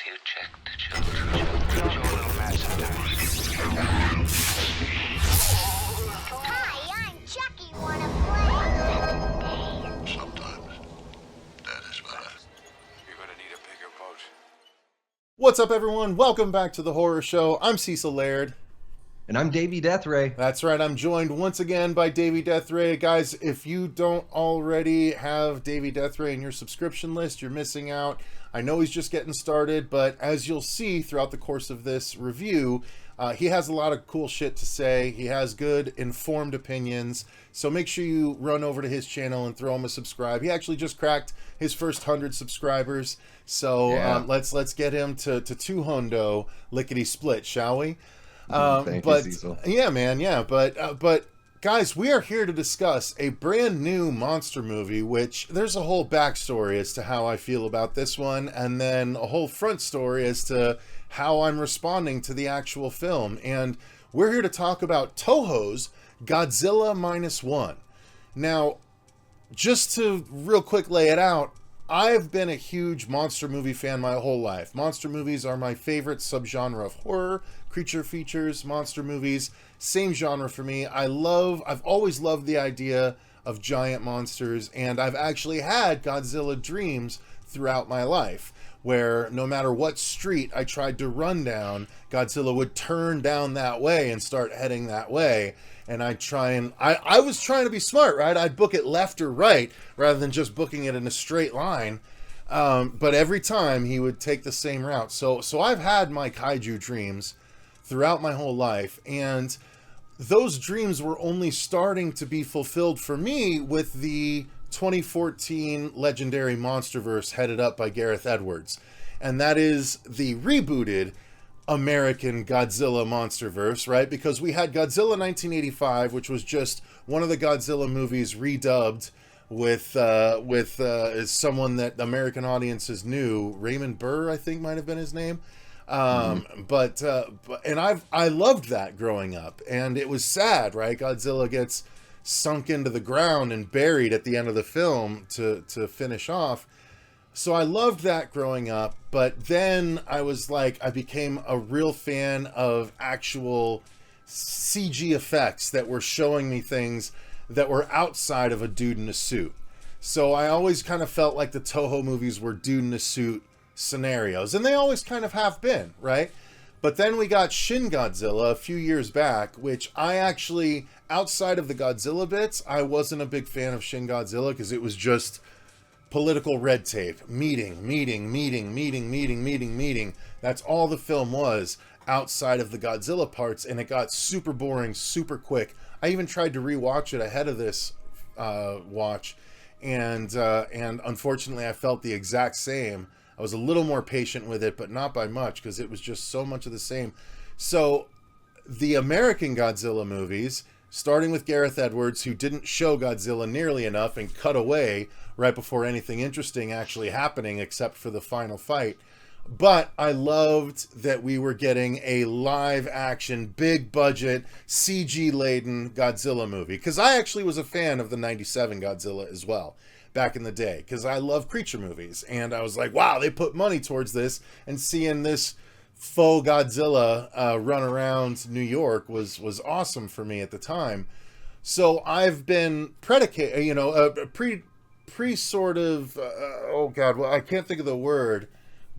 you check the children. Show a little massive. Hi, I'm Chucky. Wanna play? Sometimes that is better. You're gonna need a bigger boat. What's up, everyone? Welcome back to the Horror Show. I'm Cecil Laird. And I'm Daveys Death Ray. That's right, I'm joined once again by Daveys Death Ray. Guys, if you don't already have Daveys Death Ray in your subscription list, you're missing out. I know he's just getting started, but as you'll see throughout the course of this review, he has a lot of cool shit to say. He has good, informed opinions. So make sure you run over to his channel and throw him a subscribe. He actually just cracked his first 100 subscribers. So Yeah. let's get him to 200 lickety split, shall we? Thank you, Cecil. Yeah, man, yeah, but guys, we are here to discuss a brand new monster movie, which there's a whole backstory as to how I feel about this one, and then a whole front story as to how I'm responding to the actual film. And we're here to talk about Toho's Godzilla Minus One. Now, just to real quick lay it out, I've been a huge monster movie fan my whole life. Monster movies are my favorite subgenre of horror. Creature features, monster movies, same genre for me. I've always loved the idea of giant monsters, and I've actually had Godzilla dreams throughout my life, where no matter what street I tried to run down, Godzilla would turn down that way and start heading that way. And I was trying to be smart, right? I'd book it left or right rather than just booking it in a straight line. But every time he would take the same route. So I've had my kaiju dreams throughout my whole life, and those dreams were only starting to be fulfilled for me with the 2014 legendary MonsterVerse headed up by Gareth Edwards. And that is the rebooted American Godzilla MonsterVerse, right? Because we had Godzilla 1985, which was just one of the Godzilla movies redubbed with someone that American audiences knew. Raymond Burr, I think, might have been his name. But I loved that growing up, and it was sad, right? Godzilla gets sunk into the ground and buried at the end of the film to finish off. So I loved that growing up, but then I became a real fan of actual CG effects that were showing me things that were outside of a dude in a suit. So I always kind of felt like the Toho movies were dude in a suit scenarios, and they always kind of have been, right? But then we got Shin Godzilla a few years back, which I actually, outside of the Godzilla bits, I wasn't a big fan of Shin Godzilla because it was just political red tape, meeting. That's all the film was outside of the Godzilla parts, and it got super boring super quick. I even tried to rewatch it ahead of this watch, and unfortunately I felt the exact same. I was a little more patient with it, but not by much, because it was just so much of the same. So the American Godzilla movies, starting with Gareth Edwards, who didn't show Godzilla nearly enough and cut away right before anything interesting actually happening, except for the final fight. But I loved that we were getting a live action, big budget, CG laden Godzilla movie, because I actually was a fan of the 97 Godzilla as well back in the day, because I love creature movies, and I was like, wow, they put money towards this, and seeing this faux Godzilla run around New York was awesome for me at the time. So I've been I can't think of the word,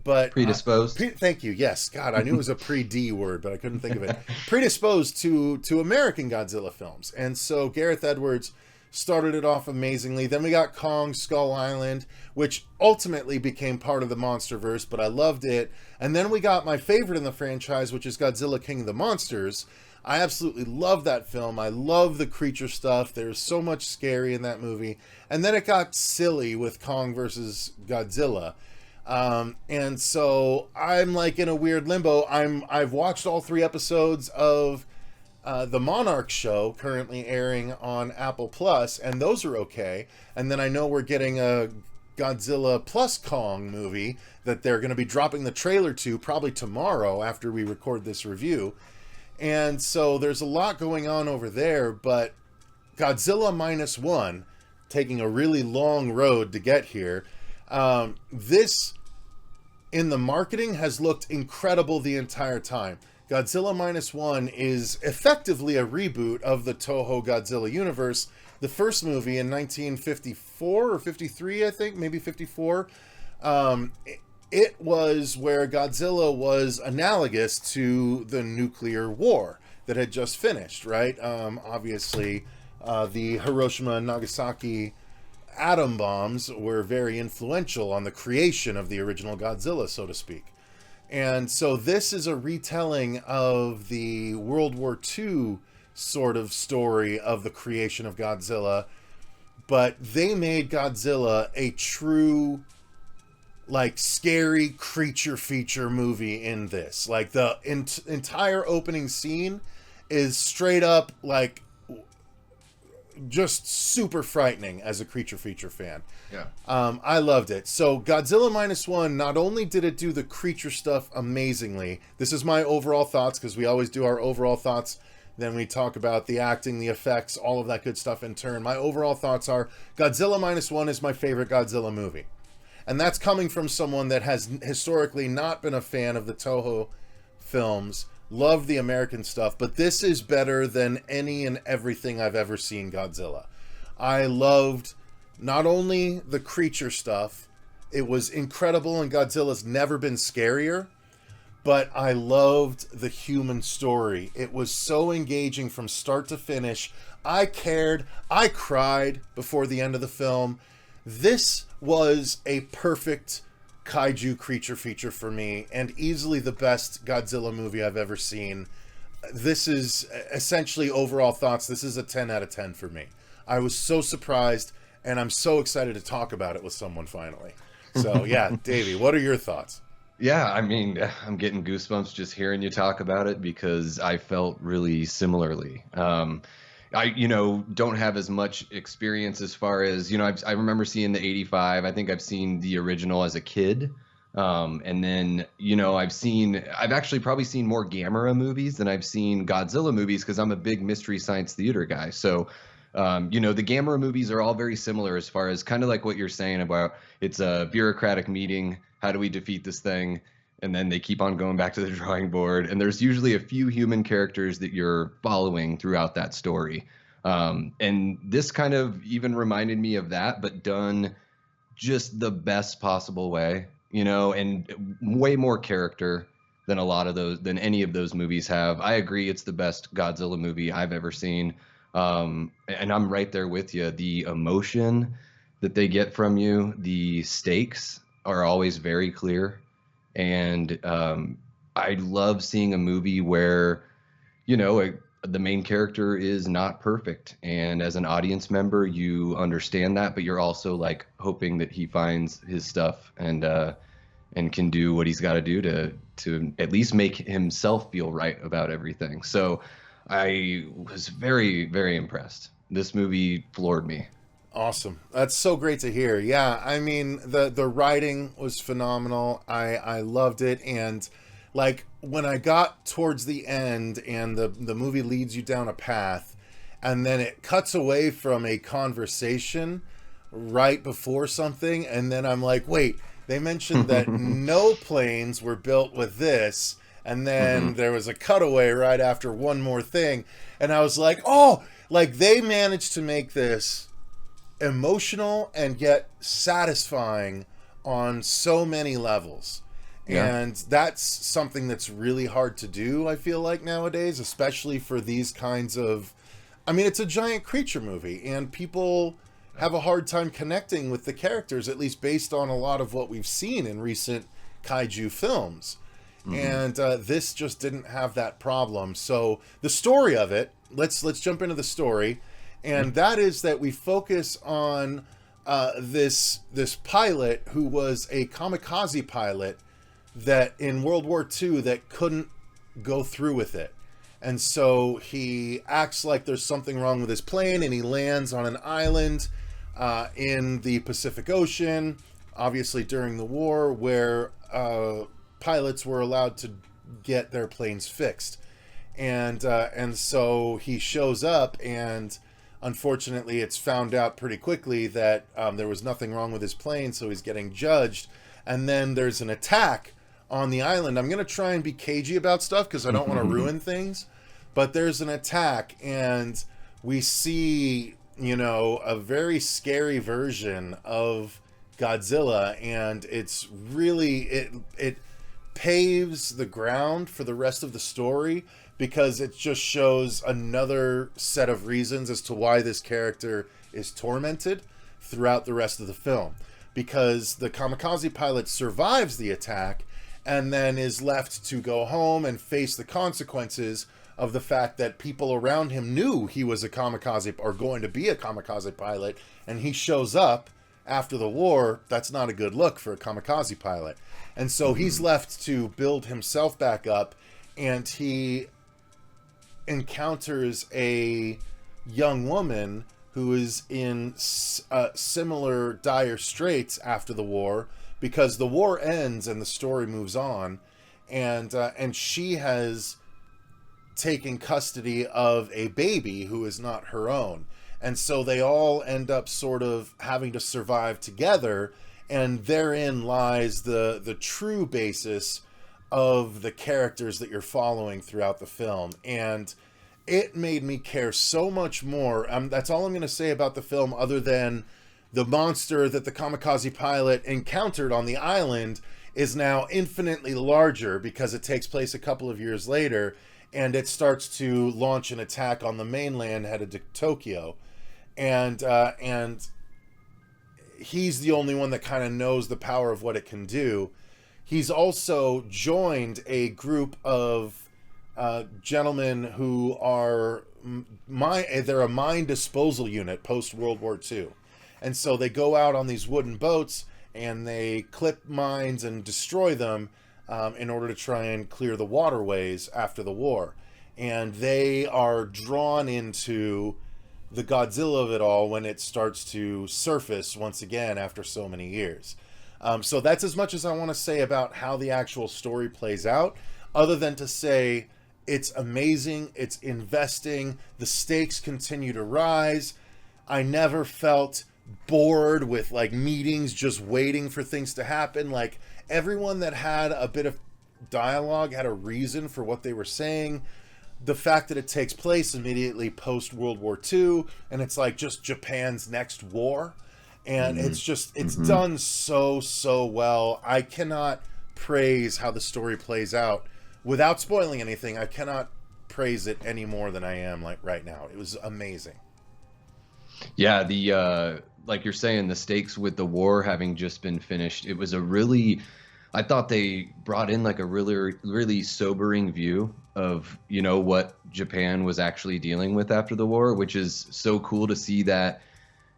but Predisposed. Thank you. Yes, God, I knew it was a pre-D word, but I couldn't think of it. Predisposed to American Godzilla films, and so Gareth Edwards started it off amazingly. Then we got Kong Skull Island, which ultimately became part of the MonsterVerse, but I loved it. And then we got my favorite in the franchise, which is Godzilla King of the Monsters. I absolutely love that film. I love the creature stuff. There's so much scary in that movie. And then it got silly with Kong versus Godzilla. And so I'm like in a weird limbo. I've watched all 3 episodes of the Monarch show, currently airing on Apple Plus, and those are okay. And then I know we're getting a Godzilla plus Kong movie that they're going to be dropping the trailer to probably tomorrow after we record this review. And so there's a lot going on over there, but Godzilla Minus One, taking a really long road to get here, this in the marketing has looked incredible the entire time. Godzilla Minus One is effectively a reboot of the Toho Godzilla universe. The first movie in 1954 or 53, I think, maybe 54, it was where Godzilla was analogous to the nuclear war that had just finished, right? Obviously, the Hiroshima and Nagasaki atom bombs were very influential on the creation of the original Godzilla, so to speak. And so this is a retelling of the World War II sort of story of the creation of Godzilla, but they made Godzilla a true, like, scary creature feature movie in this. Like, the entire opening scene is straight up, like, just super frightening as a creature feature fan. Yeah. I loved it. So Godzilla Minus One, not only did it do the creature stuff amazingly, this is my overall thoughts, because we always do our overall thoughts, then we talk about the acting, the effects, all of that good stuff in turn. My overall thoughts are Godzilla Minus One is my favorite Godzilla movie. And that's coming from someone that has historically not been a fan of the Toho films, loved the American stuff, but this is better than any and everything I've ever seen Godzilla. I loved not only the creature stuff, it was incredible, and Godzilla's never been scarier, but I loved the human story. It was so engaging from start to finish. I cared. I cried before the end of the film. This was a perfect kaiju creature feature for me, and easily the best Godzilla movie I've ever seen. This is essentially overall thoughts. This is a 10 out of 10 for me. I was so surprised, and I'm so excited to talk about it with someone finally. So yeah, Davey, what are your thoughts? Yeah, I mean, I'm getting goosebumps just hearing you talk about it, because I felt really similarly. I, don't have as much experience as far as, I remember seeing the 85. I think I've seen the original as a kid. And then, I've actually probably seen more Gamera movies than I've seen Godzilla movies, because I'm a big Mystery Science Theater guy. So, the Gamera movies are all very similar as far as kind of like what you're saying about it's a bureaucratic meeting. How do we defeat this thing? And then they keep on going back to the drawing board. And there's usually a few human characters that you're following throughout that story. And this kind of even reminded me of that, but done just the best possible way, and way more character than than any of those movies have. I agree. It's the best Godzilla movie I've ever seen. And I'm right there with you. The emotion that they get from you, the stakes are always very clear. And I love seeing a movie where, the main character is not perfect. And as an audience member, you understand that, but you're also like hoping that he finds his stuff and can do what he's got to do to at least make himself feel right about everything. So I was very, very impressed. This movie floored me. Awesome. That's so great to hear. Yeah, I mean, the writing was phenomenal. I loved it. And like when I got towards the end and the movie leads you down a path and then it cuts away from a conversation right before something, and then I'm like, wait, they mentioned that no planes were built with this, and then there was a cutaway right after one more thing, and I was like, oh, like they managed to make this emotional and yet satisfying on so many levels. Yeah. And that's something that's really hard to do, I feel like, nowadays, especially for these kinds of, I mean, it's a giant creature movie, and people have a hard time connecting with the characters, at least based on a lot of what we've seen in recent kaiju films. And this just didn't have that problem. So the story of it, let's jump into the story. And that is that we focus on this pilot who was a kamikaze pilot that in World War II that couldn't go through with it. And so he acts like there's something wrong with his plane, and he lands on an island in the Pacific Ocean, obviously during the war, where pilots were allowed to get their planes fixed. And so he shows up, and unfortunately it's found out pretty quickly that there was nothing wrong with his plane, so he's getting judged. and then there's an attack on the island. I'm going to try and be cagey about stuff because I don't want to ruin things, but there's an attack, and we see, you know, a very scary version of Godzilla, and it's really, it paves the ground for the rest of the story, because it just shows another set of reasons as to why this character is tormented throughout the rest of the film. Because the kamikaze pilot survives the attack and then is left to go home and face the consequences of the fact that people around him knew he was a kamikaze, or going to be a kamikaze pilot, and he shows up after the war. That's not a good look for a kamikaze pilot. And so he's left to build himself back up, and he encounters a young woman who is in similar dire straits after the war, because the war ends and the story moves on, and she has taken custody of a baby who is not her own, and so they all end up sort of having to survive together, and therein lies the true basis of the characters that you're following throughout the film. And it made me care so much more. That's all I'm going to say about the film, other than the monster that the kamikaze pilot encountered on the island is now infinitely larger, because it takes place a couple of years later, and it starts to launch an attack on the mainland headed to Tokyo. And he's the only one that kind of knows the power of what it can do. He's also joined a group of gentlemen who are they're a mine disposal unit post World War II, and so they go out on these wooden boats and they clip mines and destroy them in order to try and clear the waterways after the war. And they are drawn into the Godzilla of it all when it starts to surface once again after so many years. So that's as much as I want to say about how the actual story plays out, other than to say it's amazing, it's investing, the stakes continue to rise. I never felt bored with like meetings just waiting for things to happen. Like, everyone that had a bit of dialogue had a reason for what they were saying. The fact that it takes place immediately post World War II, and it's like just Japan's next war, and it's done so well. I cannot praise how the story plays out without spoiling anything. I cannot praise it any more than I am like right now. It was amazing. Yeah, the like you're saying, the stakes with the war having just been finished, it was a really, I thought they brought in like a really sobering view of, you know, what Japan was actually dealing with after the war, which is so cool to see that,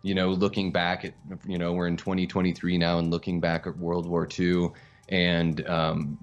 you know, looking back at, you know, we're in 2023 now, and looking back at World War II, and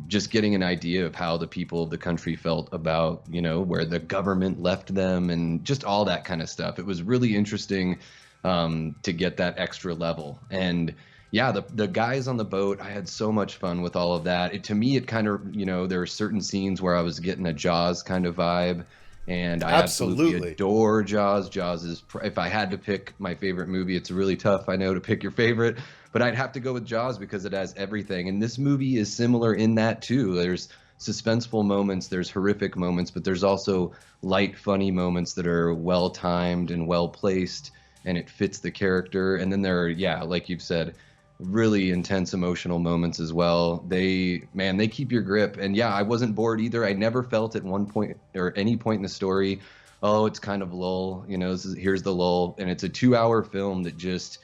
just getting an idea of how the people of the country felt about, you know, where the government left them, and just all that kind of stuff. It was really interesting to get that extra level. And yeah, the guys on the boat, I had so much fun with all of that. To me, it kind of, you know, there are certain scenes where I was getting a Jaws kind of vibe, and I absolutely adore Jaws. Jaws is, if I had to pick my favorite movie, it's really tough, I know, to pick your favorite, but I'd have to go with Jaws because it has everything. And this movie is similar in that too. There's suspenseful moments, there's horrific moments, but there's also light, funny moments that are well timed and well placed, and it fits the character. And then there are, yeah, like you've said, really intense emotional moments as well. They keep your grip. And yeah, I wasn't bored either. I never felt at one point or any point in the story, oh, it's kind of lull, you know, here's the lull. And it's a 2-hour film that just,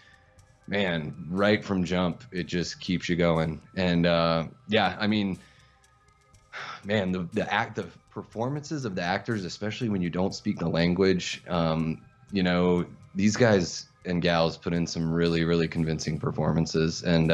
man, right from jump, it just keeps you going. And yeah, I mean, man, the performances of the actors, especially when you don't speak the language, you know, these guys and gals put in some really convincing performances, and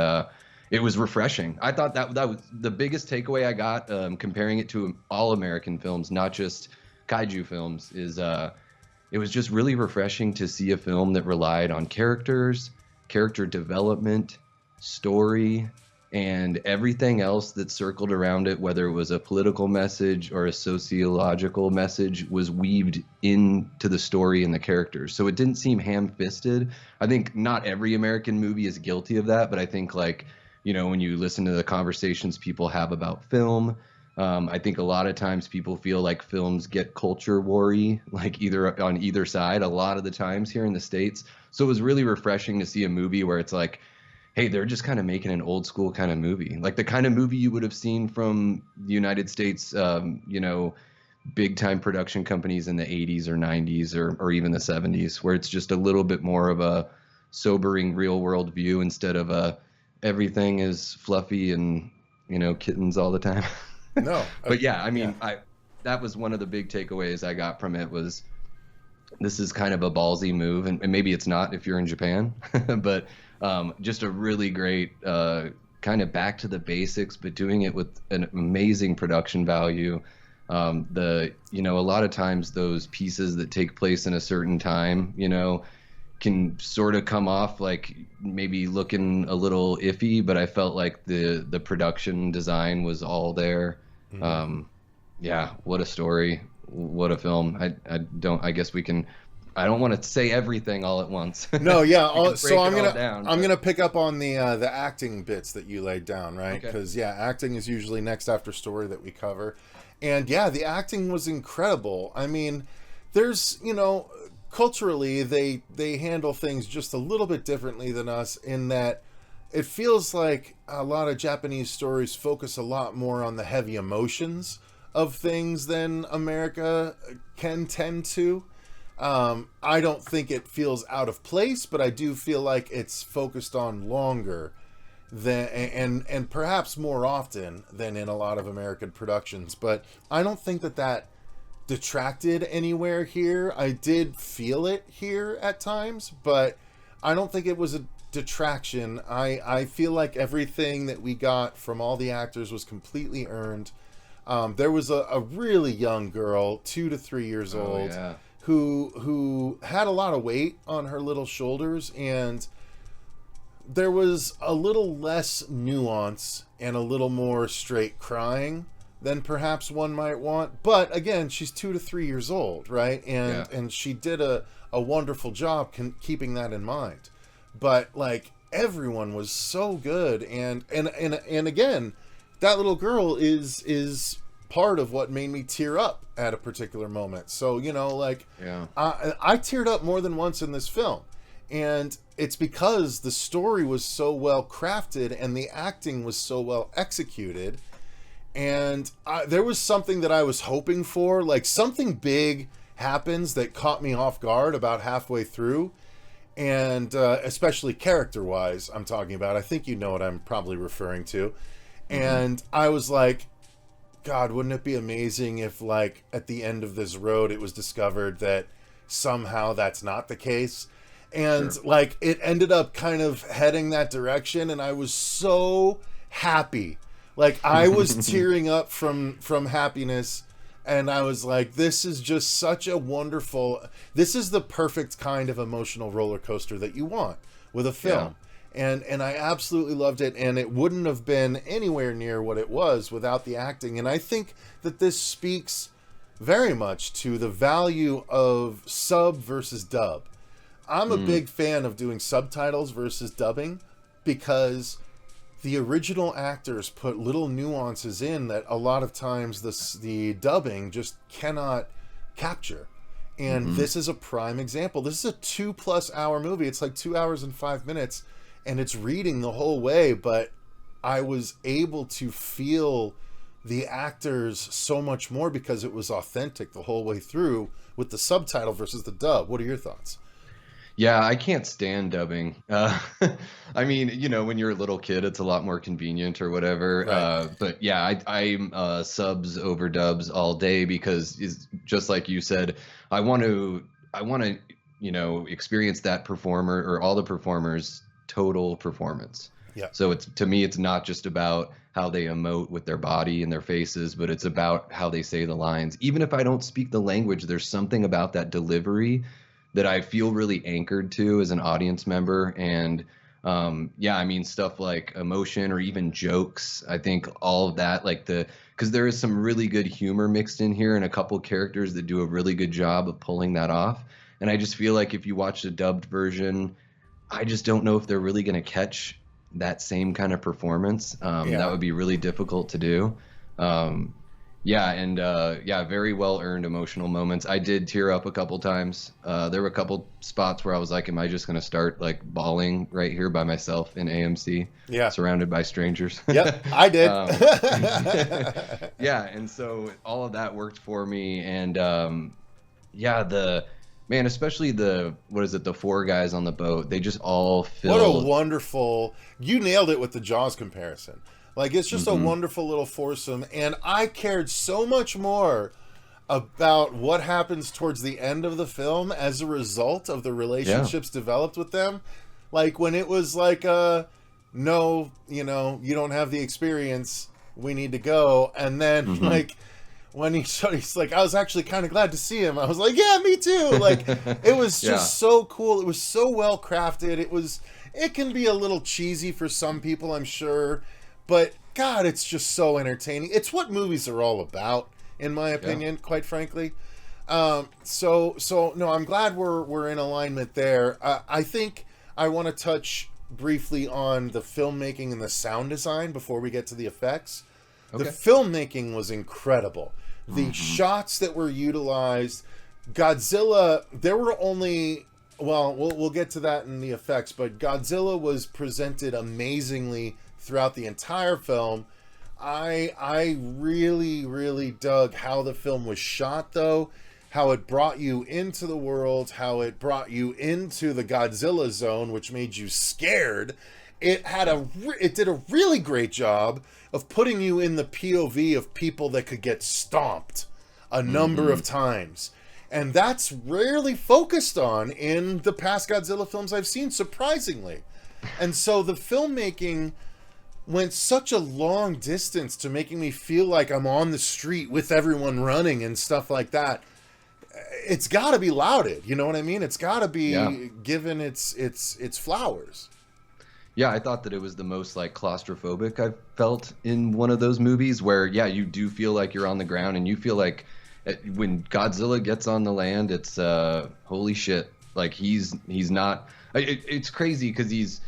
it was refreshing. I thought that was the biggest takeaway I got, comparing it to all American films, not just kaiju films, is it was just really refreshing to see a film that relied on characters, character development, story, and everything else that circled around it, whether it was a political message or a sociological message, was weaved into the story and the characters. So it didn't seem ham-fisted. I think not every American movie is guilty of that, but I think like when you listen to the conversations people have about film, I think a lot of times people feel like films get culture war-y, like either on either side a lot of the times here in the States. So it was really refreshing to see a movie where it's like, hey, they're just kind of making an old school kind of movie, like the kind of movie you would have seen from the United States, big time production companies in the 80s or 90s or even the 70s, where it's just a little bit more of a sobering real world view instead of everything is fluffy and, kittens all the time. No. But yeah, I mean, that was one of the big takeaways I got from it was this is kind of a ballsy move, and maybe it's not if you're in Japan, but just a really great kind of back to the basics, but doing it with an amazing production value. A lot of times those pieces that take place in a certain time, can sort of come off like maybe looking a little iffy, but I felt like the production design was all there. Mm-hmm. What a story, what a film. I don't want to say everything all at once. No, yeah. So I'm gonna pick up on the acting bits that you laid down, right? Because acting is usually next after story that we cover, and the acting was incredible. I mean, there's culturally they handle things just a little bit differently than us in that it feels like a lot of Japanese stories focus a lot more on the heavy emotions of things than America can tend to. I don't think it feels out of place, but I do feel like it's focused on longer than and perhaps more often than in a lot of American productions. But I don't think that detracted anywhere here. I did feel it here at times, but I don't think it was a detraction. I feel like everything that we got from all the actors was completely earned. There was a really young girl, 2 to 3 years old. Yeah. Who had a lot of weight on her little shoulders, and there was a little less nuance and a little more straight crying than perhaps one might want. But again, she's 2 to 3 years old, right? And she did a wonderful job keeping that in mind. But like everyone was so good, and again, that little girl is part of what made me tear up at a particular moment. So, I teared up more than once in this film. And it's because the story was so well crafted and the acting was so well executed. And there was something that I was hoping for, like something big happens that caught me off guard about halfway through. And especially character-wise, I'm talking about. I think you know what I'm probably referring to. Mm-hmm. And I was like, God, wouldn't it be amazing if, like, at the end of this road, it was discovered that somehow that's not the case? And, like, it ended up kind of heading that direction, and I was so happy. Like, I was tearing up from happiness, and I was like, this is just such a wonderful... This is the perfect kind of emotional roller coaster that you want with a film. Yeah. And I absolutely loved it, and it wouldn't have been anywhere near what it was without the acting. And I think that this speaks very much to the value of sub versus dub. I'm a big fan of doing subtitles versus dubbing because the original actors put little nuances in that a lot of times the dubbing just cannot capture. And this is a prime example. This is a 2+ hour movie. It's like 2 hours and 5 minutes. And it's reading the whole way, but I was able to feel the actors so much more because it was authentic the whole way through with the subtitle versus the dub. What are your thoughts? Yeah, I can't stand dubbing. I mean, when you're a little kid, it's a lot more convenient or whatever. Right. But yeah, I'm subs over dubs all day because, just like you said, I want to, experience that performer or all the performers' total performance. Yeah. So to me, it's not just about how they emote with their body and their faces, but it's about how they say the lines. Even if I don't speak the language, there's something about that delivery that I feel really anchored to as an audience member. And stuff like emotion or even jokes, I think all of that, because there is some really good humor mixed in here and a couple characters that do a really good job of pulling that off. And I just feel like if you watch the dubbed version, I just don't know if they're really going to catch that same kind of performance. Yeah. That would be really difficult to do. Very well earned emotional moments. I did tear up a couple times. There were a couple spots where I was like, am I just going to start like bawling right here by myself in AMC, surrounded by strangers? Yep, I did. Yeah, and so all of that worked for me. And especially the 4 guys on the boat, they just all feel... What a wonderful... You nailed it with the Jaws comparison. Like, it's just a wonderful little foursome, and I cared so much more about what happens towards the end of the film as a result of the relationships developed with them. Like, when it was like, no, you don't have the experience, we need to go. And then, like, when he's like, I was actually kind of glad to see him. I was like, yeah, me too. Like, it was just so cool. It was so well crafted. It can be a little cheesy for some people, I'm sure. But, God, it's just so entertaining. It's what movies are all about, in my opinion, quite frankly. No, I'm glad we're in alignment there. I think I want to touch briefly on the filmmaking and the sound design before we get to the effects. Okay. The filmmaking was incredible. The shots that were utilized, Godzilla, there were only... Well, we'll get to that in the effects, but Godzilla was presented amazingly throughout the entire film. I really, really dug how the film was shot, though, how it brought you into the world, how it brought you into the Godzilla zone, which made you scared. It did a really great job of putting you in the POV of people that could get stomped a number of times. And that's rarely focused on in the past Godzilla films I've seen, surprisingly. And so the filmmaking went such a long distance to making me feel like I'm on the street with everyone running and stuff like that. It's got to be lauded, you know what I mean? It's got to be given its flowers. Yeah, I thought that it was the most like claustrophobic I've felt in one of those movies where, you do feel like you're on the ground and you feel like when Godzilla gets on the land, it's holy shit. Like he's not. It's crazy because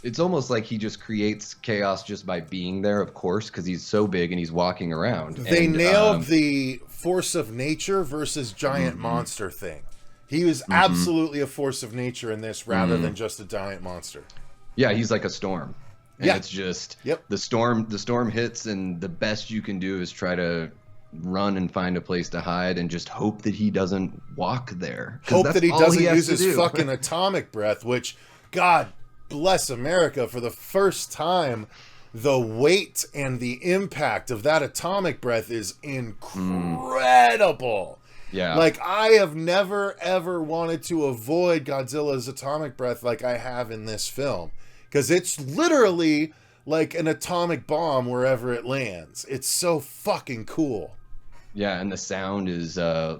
it's almost like he just creates chaos just by being there, of course, because he's so big and he's walking around. They nailed the force of nature versus giant monster thing. He was absolutely a force of nature in this rather than just a giant monster. Yeah, he's like a storm. And it's just the storm hits, and the best you can do is try to run and find a place to hide and just hope that he doesn't walk there. Hope that he doesn't use his fucking atomic breath, which, God bless America, for the first time, the weight and the impact of that atomic breath is incredible. Yeah. Like, I have never, ever wanted to avoid Godzilla's atomic breath like I have in this film. Because it's literally like an atomic bomb wherever it lands. It's so fucking cool. Yeah, and the sound is, to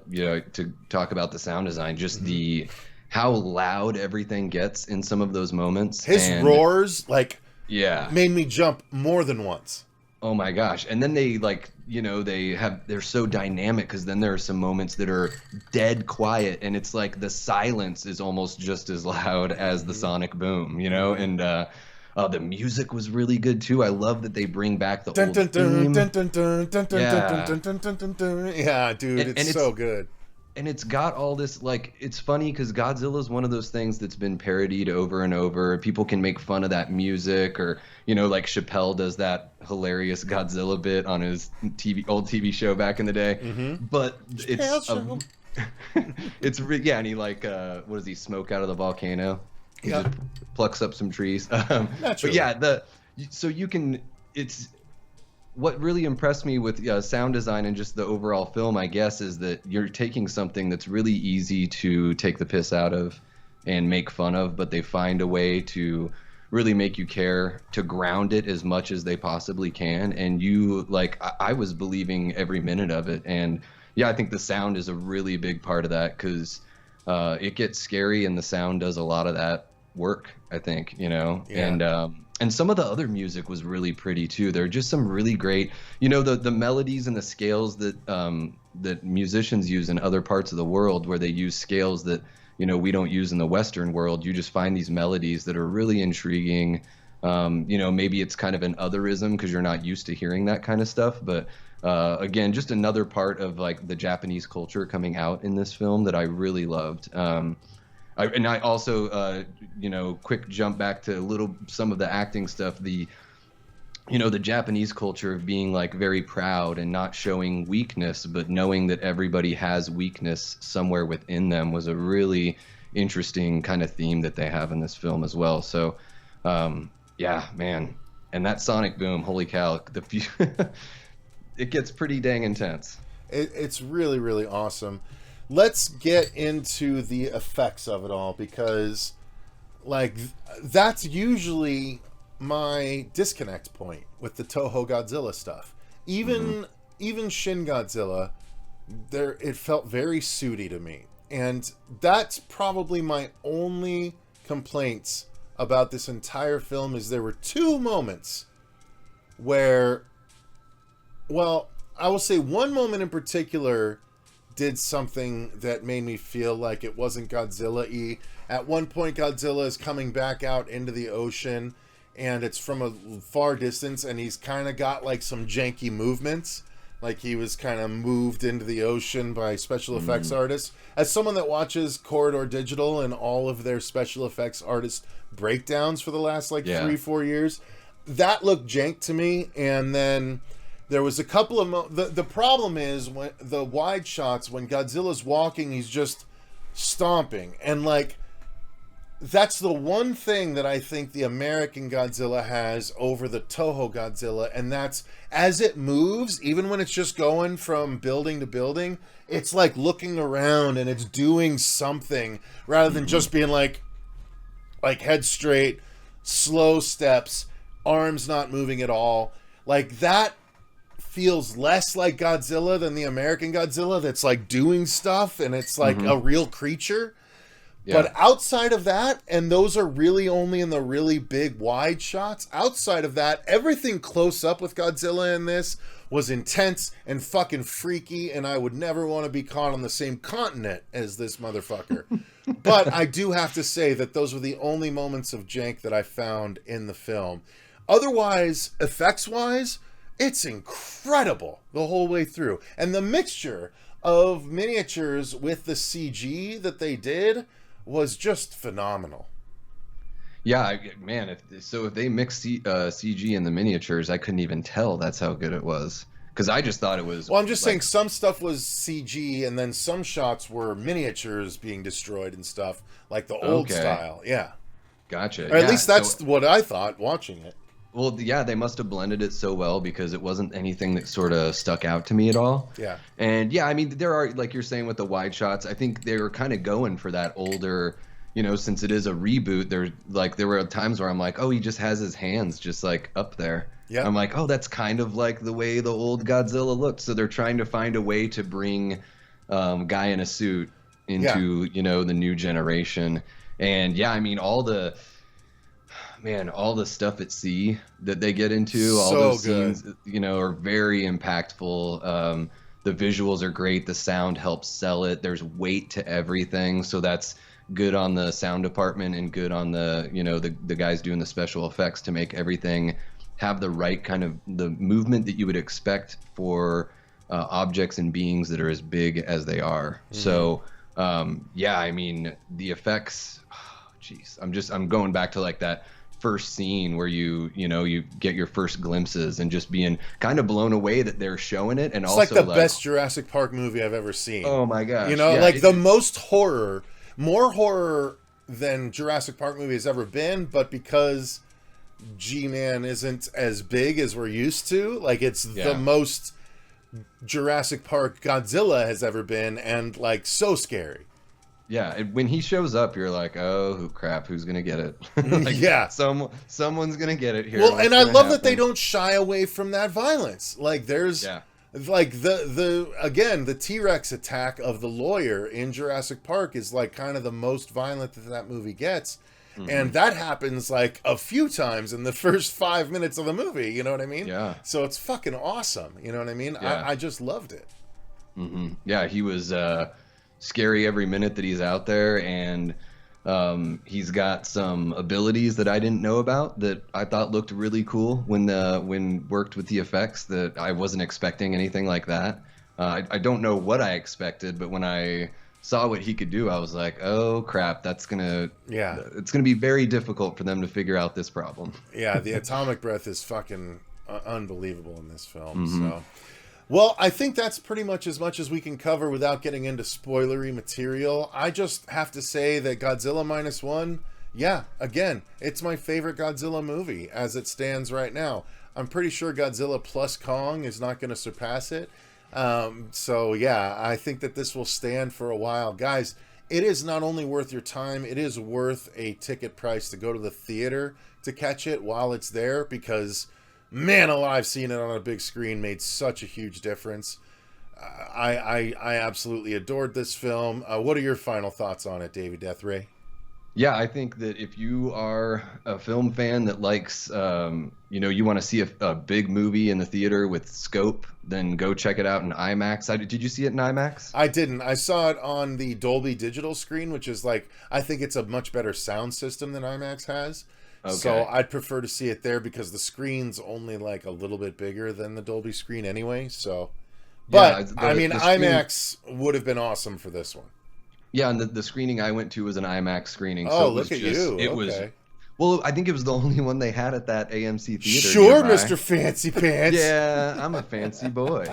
talk about the sound design, just how loud everything gets in some of those moments. His roars, made me jump more than once. Oh my gosh. And then they they're so dynamic because then there are some moments that are dead quiet and it's like the silence is almost just as loud as the sonic boom, and the music was really good too. I love that they bring back the old theme. Yeah, dude, it's so good. And it's got all this, it's funny because Godzilla is one of those things that's been parodied over and over. People can make fun of that music, or, like Chappelle does that hilarious Godzilla bit on his old TV show back in the day. But it's, and he what does he smoke out of the volcano? He just plucks up some trees. But yeah, what really impressed me with sound design and just the overall film, I guess, is that you're taking something that's really easy to take the piss out of and make fun of, but they find a way to really make you care, to ground it as much as they possibly can. And I was believing every minute of it. And yeah, I think the sound is a really big part of that because it gets scary and the sound does a lot of that work, I think, and some of the other music was really pretty too. There are just some really great, the melodies and the scales that that musicians use in other parts of the world, where they use scales that we don't use in the Western world. You just find these melodies that are really intriguing. Maybe it's kind of an otherism because you're not used to hearing that kind of stuff. But again, just another part of like the Japanese culture coming out in this film that I really loved. I also, quick jump back to some of the acting stuff. The Japanese culture of being like very proud and not showing weakness, but knowing that everybody has weakness somewhere within them was a really interesting kind of theme that they have in this film as well. So, yeah, man. And that sonic boom, holy cow, it gets pretty dang intense. It's really, really awesome. Let's get into the effects of it all, because like that's usually my disconnect point with the Toho Godzilla stuff. Even Shin Godzilla, it felt very suity to me. And that's probably my only complaints about this entire film, is there were two moments where, well, I will say one moment in particular did something that made me feel like it wasn't Godzilla-y. At one point, Godzilla is coming back out into the ocean, and it's from a far distance, and he's kind of got like some janky movements, like he was kind of moved into the ocean by special effects artists. As someone that watches Corridor Digital and all of their special effects artist breakdowns for the last 3-4 years, that looked jank to me. And then there was a couple of the problem is when the wide shots, when Godzilla's walking, he's just stomping, and like that's the one thing that I think the American Godzilla has over the Toho Godzilla, and that's as it moves, even when it's just going from building to building, it's like looking around and it's doing something rather than just being like head straight, slow steps, arms not moving at all. Like that feels less like Godzilla than the American Godzilla that's like doing stuff and it's like a real creature. Yeah. But outside of that, and those are really only in the really big wide shots, outside of that, everything close up with Godzilla in this was intense and fucking freaky, and I would never want to be caught on the same continent as this motherfucker. But I do have to say that those were the only moments of jank that I found in the film. Otherwise, effects-wise, it's incredible the whole way through. And the mixture of miniatures with the CG that they did was just phenomenal. Yeah, man. If they mixed CG in the miniatures, I couldn't even tell that's how good it was. Because I just thought it was. Well, I'm just saying some stuff was CG, and then some shots were miniatures being destroyed and stuff, like the old style. Yeah. Gotcha. Or at least that's what I thought watching it. Well, yeah, they must have blended it so well because it wasn't anything that sort of stuck out to me at all. Yeah. And yeah, I mean, there are, like you're saying with the wide shots, I think they were kind of going for that older, since it is a reboot, there were times where I'm like, oh, he just has his hands just like up there. Yeah. I'm like, oh, that's kind of like the way the old Godzilla looked. So they're trying to find a way to bring guy in a suit into, the new generation. And yeah, I mean, all the stuff at sea that they get into, all those scenes, are very impactful. The visuals are great. The sound helps sell it. There's weight to everything. So that's good on the sound department and good on the, the guys doing the special effects to make everything have the right kind of the movement that you would expect for objects and beings that are as big as they are. Mm-hmm. So, yeah, I mean, the effects, I'm going back to like that first scene where you get your first glimpses and just being kind of blown away that they're showing it. And it's also like the best Jurassic Park movie I've ever seen. Oh my gosh. The most horror, more horror than Jurassic Park movie has ever been, but because G-Man isn't as big as we're used to, like it's the most Jurassic Park Godzilla has ever been, and like so scary. Yeah, when he shows up, you're like, oh, crap, who's going to get it? Like, yeah. Someone's going to get it here. Well, and I love that they don't shy away from that violence. Like, there's, like, the T-Rex attack of the lawyer in Jurassic Park is, like, kind of the most violent that movie gets. Mm-hmm. And that happens, like, a few times in the first 5 minutes of the movie, you know what I mean? Yeah. So it's fucking awesome, you know what I mean? Yeah. I just loved it. Mm-hmm. Yeah, he was... scary every minute that he's out there, and He's got some abilities that I didn't know about that I thought looked really cool when worked with the effects, that I wasn't expecting anything like that. I don't know what I expected, but when I saw what he could do, I was like, oh crap, it's gonna be very difficult for them to figure out this problem. Yeah, the atomic breath is fucking unbelievable in this film. Mm-hmm. So, well, I think that's pretty much as we can cover without getting into spoilery material. I just have to say that Godzilla Minus One, yeah, again, it's my favorite Godzilla movie as it stands right now. I'm pretty sure Godzilla plus Kong is not going to surpass it. So yeah, I think that this will stand for a while. Guys, it is not only worth your time, it is worth a ticket price to go to the theater to catch it while it's there, because man alive, seeing it on a big screen made such a huge difference. I absolutely adored this film. What are your final thoughts on it, Daveys Death Ray? Yeah, I think that if you are a film fan that likes, you want to see a big movie in the theater with scope, then go check it out in IMAX. Did you see it in IMAX? I didn't. I saw it on the Dolby Digital screen, which is like, I think it's a much better sound system than IMAX has. Okay. So I'd prefer to see it there because the screen's only like a little bit bigger than the Dolby screen anyway. So, but yeah, IMAX would have been awesome for this one. Yeah, and the screening I went to was an IMAX screening. Oh, so look at you. It was, well, I think it was the only one they had at that AMC theater. Sure, nearby. Mr. Fancy Pants. Yeah, I'm a fancy boy.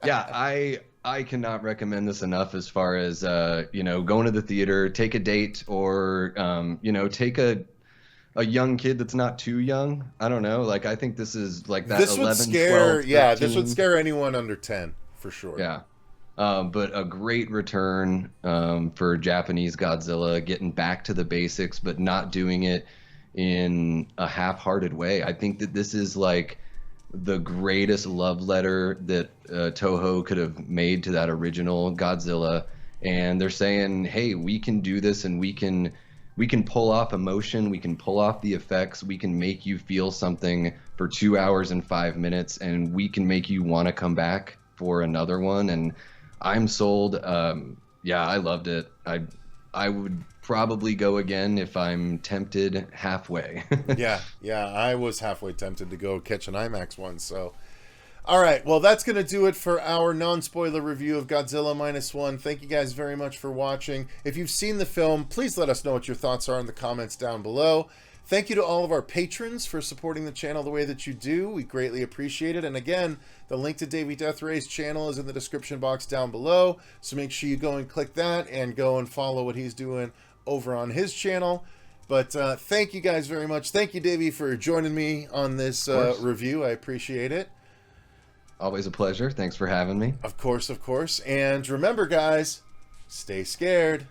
Yeah, I cannot recommend this enough as far as, going to the theater, take a date, or, take a young kid that's not too young. I don't know. Like, I think this is like that 11, 12, 13. This would scare anyone under 10, for sure. Yeah. But a great return for Japanese Godzilla, getting back to the basics, but not doing it in a half-hearted way. I think that this is like the greatest love letter that Toho could have made to that original Godzilla. And they're saying, hey, we can do this, and we can pull off emotion, we can pull off the effects, we can make you feel something for 2 hours and 5 minutes, and we can make you want to come back for another one. And I'm sold. Yeah, I loved it. I would probably go again if I'm tempted halfway. yeah, I was halfway tempted to go catch an IMAX one. So, all right, well, that's going to do it for our non-spoiler review of Godzilla Minus One. Thank you guys very much for watching. If you've seen the film, please let us know what your thoughts are in the comments down below. Thank you to all of our patrons for supporting the channel the way that you do. We greatly appreciate it. And again, the link to Daveys Death Ray's channel is in the description box down below. So make sure you go and click that and go and follow what he's doing over on his channel. But thank you guys very much. Thank you, Davey, for joining me on this review. I appreciate it. Always a pleasure. Thanks for having me. Of course, of course. And remember, guys, stay scared.